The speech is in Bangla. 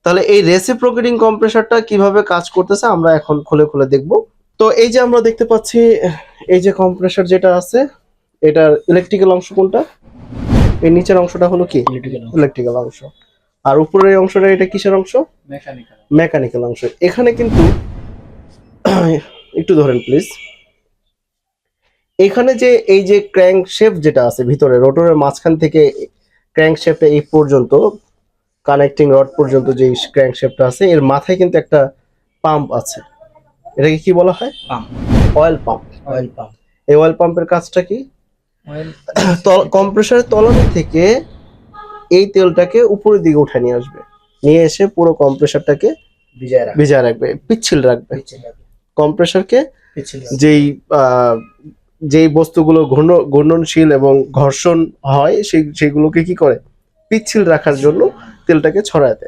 তাহলে এই রেসিপ্রোকেটিং কম্প্রেসরটা কিভাবে কাজ করতেছে আমরা এখন খুলে খুলে দেখব। তো এই যে আমরা দেখতে পাচ্ছি এই যে কম্প্রেসর যেটা আছে এটার ইলেকট্রিক্যাল অংশ কোনটা? এই নিচের অংশটা হলো কি? ইলেকট্রিক্যাল অংশ। আর উপরের এই অংশটা এটা কিসের অংশ? মেকানিক্যাল অংশ। এখানে কিন্তু একটু ধরেন প্লিজ। এখানে যে এই যে ক্র্যাঙ্ক শেফট যেটা আছে ভিতরে রোটরের মাঝখান থেকে ক্র্যাঙ্ক শেফটে এই পর্যন্ত কানেক্টিং রড পর্যন্ত যে ক্র্যাঙ্ক শেফটটা আছে এর মাথায় কিন্তু একটা পাম্প আছে। এটাকে কি বলা হয়? Oil pump. এই অয়েল পাম্পের কাজটা কি? কম্প্রেসরের তলানি থেকে এই তেলটাকে উপরের দিকে উঠে নিয়ে আসবে, নিয়ে এসে পুরো কম্প্রেসরটাকে ভিজায় রাখবে, পিচ্ছিল রাখবে। কম্প্রেসরকে যেই যেই বস্তুগুলো ঘূর্ণনশীল এবং ঘর্ষণ হয় সেইগুলোকে কি করে? পিচ্ছিল রাখার জন্য তেলটাকে ছড়ায় দেয়।